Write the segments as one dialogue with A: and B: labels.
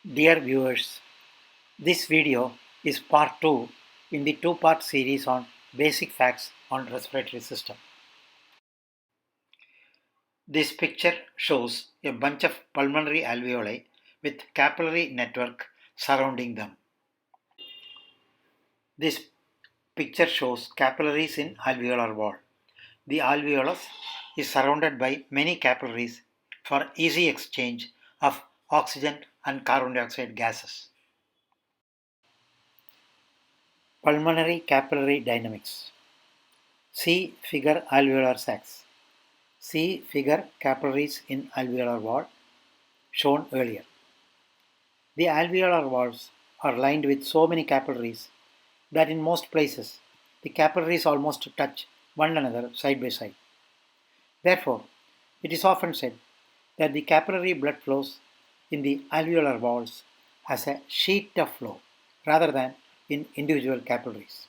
A: Dear viewers, this video is part 2 in the two-part series on basic facts on respiratory system. This picture shows a bunch of pulmonary alveoli with capillary network surrounding them. This picture shows capillaries in alveolar wall. The alveolus is surrounded by many capillaries for easy exchange of oxygen and carbon dioxide gases. Pulmonary capillary dynamics. See figure alveolar sacs. See figure capillaries in alveolar wall shown earlier. The alveolar walls are lined with so many capillaries that in most places the capillaries almost touch one another side by side. Therefore, it is often said that the capillary blood flows in the alveolar walls as a sheet of flow rather than in individual capillaries.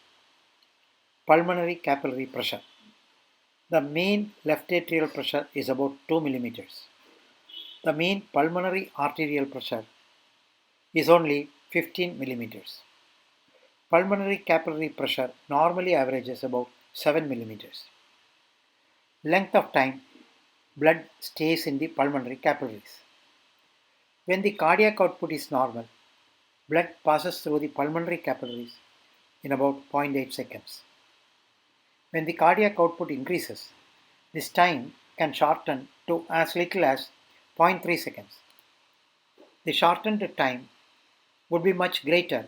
A: Pulmonary capillary pressure. The mean left atrial pressure is about 2 millimeters. The mean pulmonary arterial pressure is only 15 millimeters. Pulmonary capillary pressure normally averages about 7 millimeters. Length of time blood stays in the pulmonary capillaries. When the cardiac output is normal, blood passes through the pulmonary capillaries in about 0.8 seconds. When the cardiac output increases, this time can shorten to as little as 0.3 seconds. The shortened time would be much greater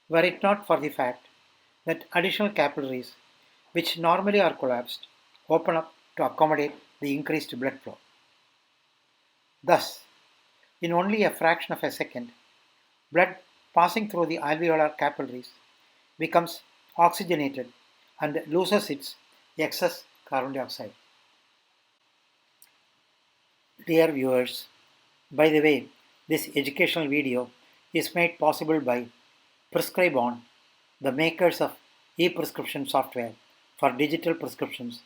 A: were it not for the fact that additional capillaries, which normally are collapsed, open up to accommodate the increased blood flow. Thus, in only a fraction of a second, blood passing through the alveolar capillaries becomes oxygenated and loses its excess carbon dioxide. Dear viewers, by the way, this educational video is made possible by Prescribon, the makers of e-prescription software for digital prescriptions,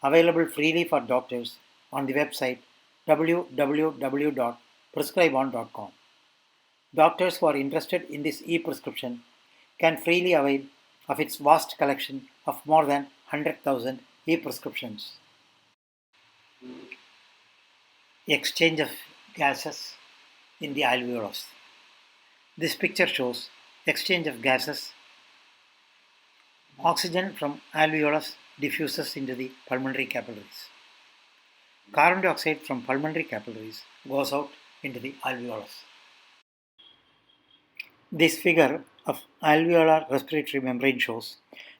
A: available freely for doctors on the website www.prescribon.com. Doctors who are interested in this e-prescription can freely avail of its vast collection of more than 100,000 e-prescriptions. Exchange of gases in the alveolus. This picture shows exchange of gases. Oxygen from alveolus diffuses into the pulmonary capillaries. Carbon dioxide from pulmonary capillaries goes out into the alveolus. This figure of alveolar respiratory membrane shows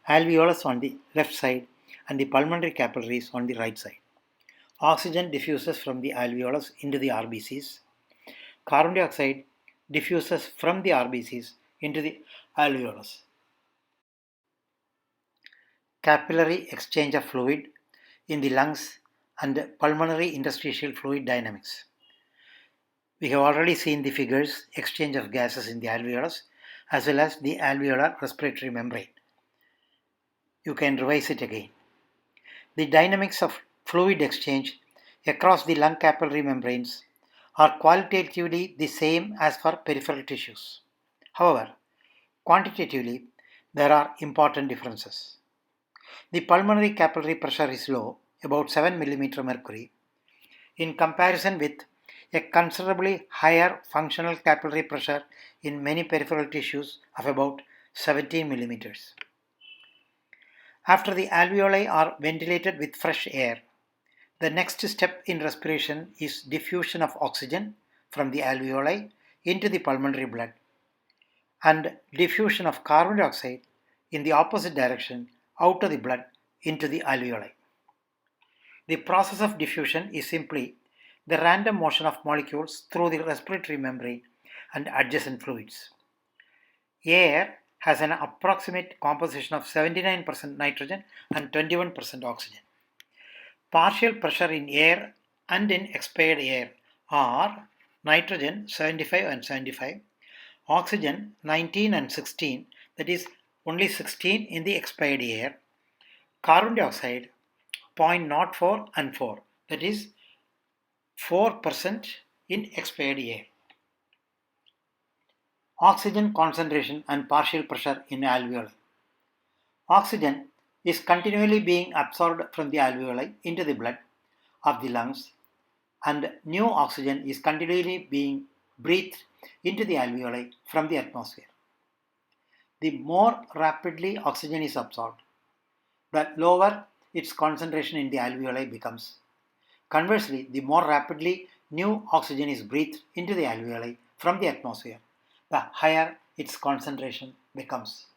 A: alveolus on the left side and the pulmonary capillaries on the right side. Oxygen diffuses from the alveolus into the RBCs. Carbon dioxide diffuses from the RBCs into the alveolus. Capillary exchange of fluid in the lungs and pulmonary interstitial fluid dynamics. We have already seen the figures, exchange of gases in the alveolus as well as the alveolar respiratory membrane. You can revise it again. The dynamics of fluid exchange across the lung capillary membranes are qualitatively the same as for peripheral tissues. However, quantitatively, there are important differences. The pulmonary capillary pressure is low, about 7 mm mercury, in comparison with a considerably higher functional capillary pressure in many peripheral tissues of about 17 mm. After the alveoli are ventilated with fresh air, the next step in respiration is diffusion of oxygen from the alveoli into the pulmonary blood and diffusion of carbon dioxide in the opposite direction out of the blood into the alveoli. The process of diffusion is simply the random motion of molecules through the respiratory membrane and adjacent fluids. Air has an approximate composition of 79% nitrogen and 21% oxygen. Partial pressure in air and in expired air are nitrogen 75 and 75, oxygen 19 and 16, that is only 16 in the expired air, carbon dioxide 0.04 and 4, that is 4% in expired air. Oxygen concentration and partial pressure in alveoli. Oxygen is continually being absorbed from the alveoli into the blood of the lungs, and new oxygen is continually being breathed into the alveoli from the atmosphere. The more rapidly oxygen is absorbed, the lower its concentration in the alveoli becomes. Conversely, the more rapidly new oxygen is breathed into the alveoli from the atmosphere, the higher its concentration becomes.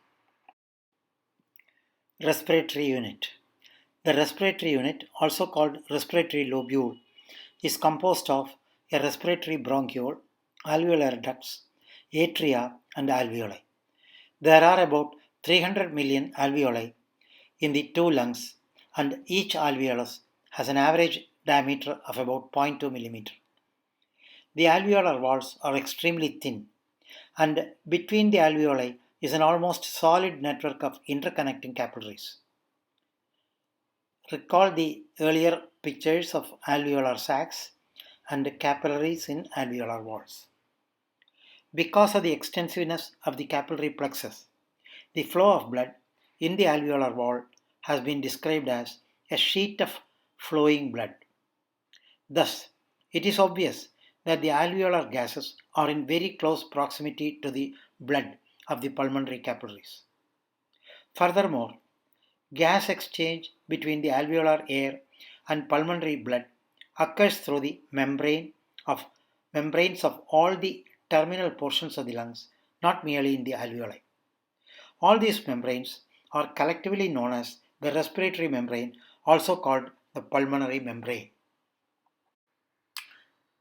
A: Respiratory unit. The respiratory unit, also called respiratory lobule, is composed of a respiratory bronchiole, alveolar ducts, atria, and alveoli. There are about 300 million alveoli in the two lungs, and each alveolus has an average diameter of about 0.2 millimeter. The alveolar walls are extremely thin, and between the alveoli is an almost solid network of interconnecting capillaries. Recall the earlier pictures of alveolar sacs and capillaries in alveolar walls. Because of the extensiveness of the capillary plexus, the flow of blood in the alveolar wall has been described as a sheet of flowing blood. Thus, it is obvious that the alveolar gases are in very close proximity to the blood of the pulmonary capillaries. Furthermore, gas exchange between the alveolar air and pulmonary blood occurs through the membranes of all the terminal portions of the lungs, not merely in the alveoli. All these membranes are collectively known as the respiratory membrane, also called the pulmonary membrane.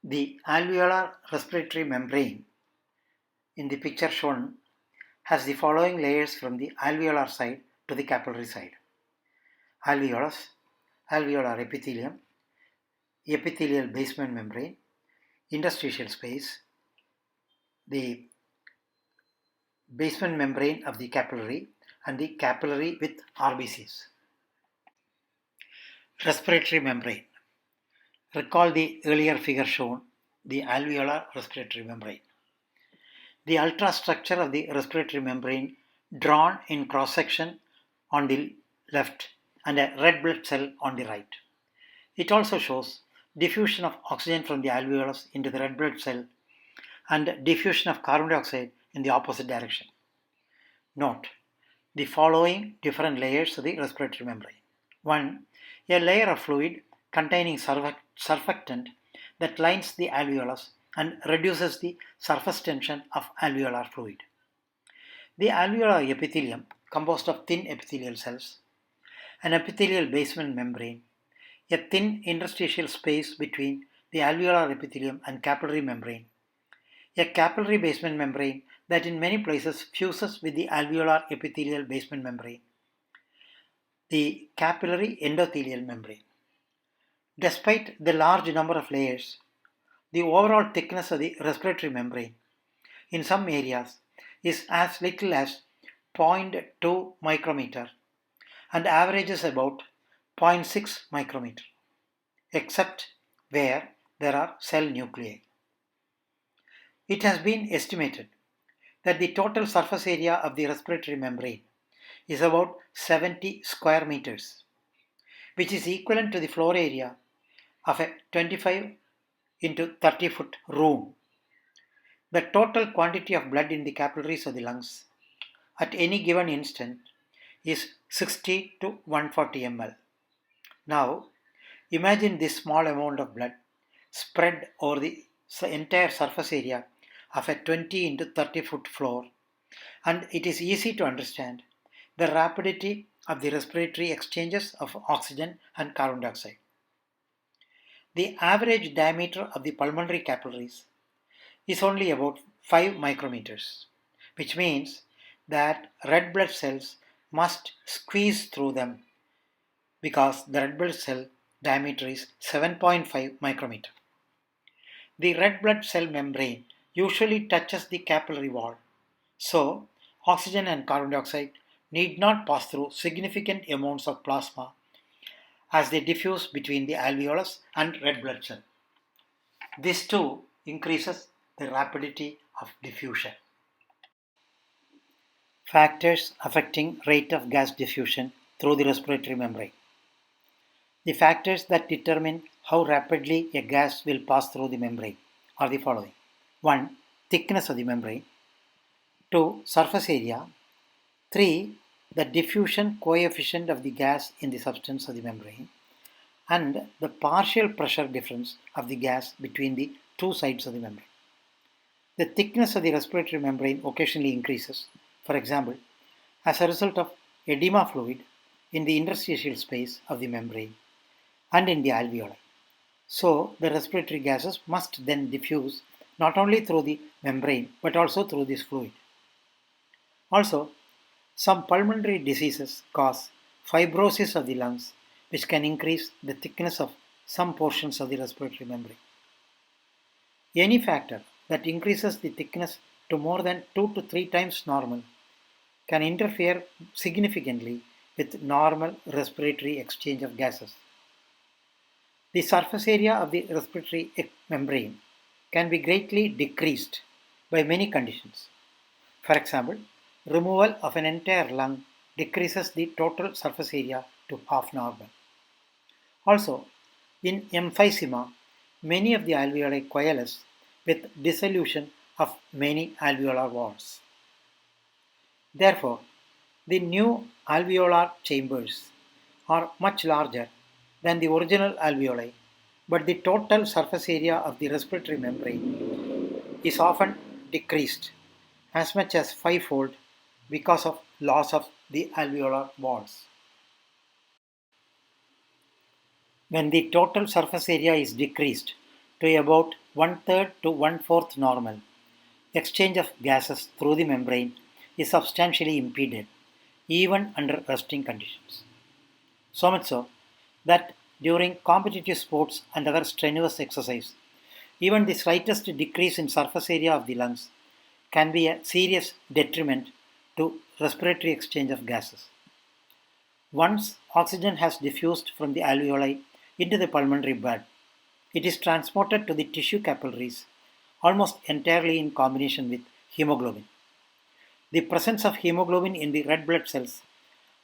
A: The alveolar respiratory membrane in the picture shown has the following layers from the alveolar side to the capillary side: alveolus, alveolar epithelium, epithelial basement membrane, interstitial space, the basement membrane of the capillary, and the capillary with RBCs. Respiratory membrane. Recall the earlier figure shown, the alveolar respiratory membrane. The ultrastructure of the respiratory membrane drawn in cross-section on the left and a red blood cell on the right. It also shows diffusion of oxygen from the alveolus into the red blood cell and diffusion of carbon dioxide in the opposite direction. Note the following different layers of the respiratory membrane. 1. A layer of fluid containing surfactant that lines the alveolus and reduces the surface tension of alveolar fluid. The alveolar epithelium, composed of thin epithelial cells, an epithelial basement membrane, a thin interstitial space between the alveolar epithelium and capillary membrane, a capillary basement membrane that in many places fuses with the alveolar epithelial basement membrane, the capillary endothelial membrane. Despite the large number of layers, the overall thickness of the respiratory membrane in some areas is as little as 0.2 micrometer and averages about 0.6 micrometer, except where there are cell nuclei. It has been estimated that the total surface area of the respiratory membrane is about 70 square meters, which is equivalent to the floor area of a 25 into 30 foot room. The total quantity of blood in the capillaries of the lungs at any given instant is 60 to 140 ml. Now, imagine this small amount of blood spread over the entire surface area of a 20 into 30 foot floor, and it is easy to understand the rapidity of the respiratory exchanges of oxygen and carbon dioxide. The average diameter of the pulmonary capillaries is only about 5 micrometers, which means that red blood cells must squeeze through them because the red blood cell diameter is 7.5 micrometer. The red blood cell membrane usually touches the capillary wall, so oxygen and carbon dioxide need not pass through significant amounts of plasma as they diffuse between the alveolus and red blood cell. This too increases the rapidity of diffusion. Factors affecting rate of gas diffusion through the respiratory membrane. The factors that determine how rapidly a gas will pass through the membrane are the following. 1. Thickness of the membrane. 2. Surface area. 3. The diffusion coefficient of the gas in the substance of the membrane. And the partial pressure difference of the gas between the two sides of the membrane. The thickness of the respiratory membrane occasionally increases, for example, as a result of edema fluid in the interstitial space of the membrane and in the alveoli. So, the respiratory gases must then diffuse not only through the membrane but also through this fluid. Also, some pulmonary diseases cause fibrosis of the lungs, which can increase the thickness of some portions of the respiratory membrane. Any factor that increases the thickness to more than 2 to 3 times normal can interfere significantly with normal respiratory exchange of gases. The surface area of the respiratory membrane can be greatly decreased by many conditions. For example, removal of an entire lung decreases the total surface area to half normal. Also, in emphysema, many of the alveoli coalesce with dissolution of many alveolar walls. Therefore, the new alveolar chambers are much larger than the original alveoli, but the total surface area of the respiratory membrane is often decreased as much as 5-fold because of loss of the alveolar walls. When the total surface area is decreased to about 1/3 to 1/4 normal, exchange of gases through the membrane is substantially impeded, even under resting conditions. So much so that during competitive sports and other strenuous exercise, even the slightest decrease in surface area of the lungs can be a serious detriment to respiratory exchange of gases. Once oxygen has diffused from the alveoli into the pulmonary bed, it is transported to the tissue capillaries almost entirely in combination with hemoglobin. The presence of hemoglobin in the red blood cells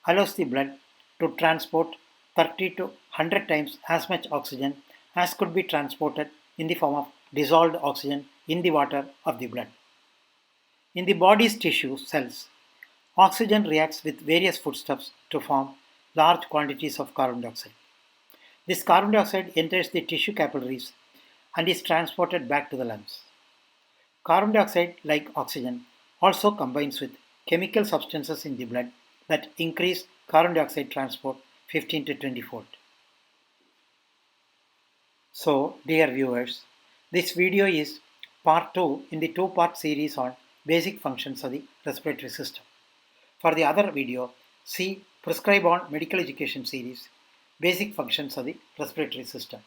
A: allows the blood to transport 30 to 100 times as much oxygen as could be transported in the form of dissolved oxygen in the water of the blood. In the body's tissue cells, oxygen reacts with various foodstuffs to form large quantities of carbon dioxide. This carbon dioxide enters the tissue capillaries and is transported back to the lungs. Carbon dioxide, like oxygen, also combines with chemical substances in the blood that increase carbon dioxide transport 15 to 20-fold. So, dear viewers, this video is part 2 in the 2-part series on basic functions of the respiratory system. For the other video, see Prescribon Medical Education series, Basic Functions of the Respiratory System.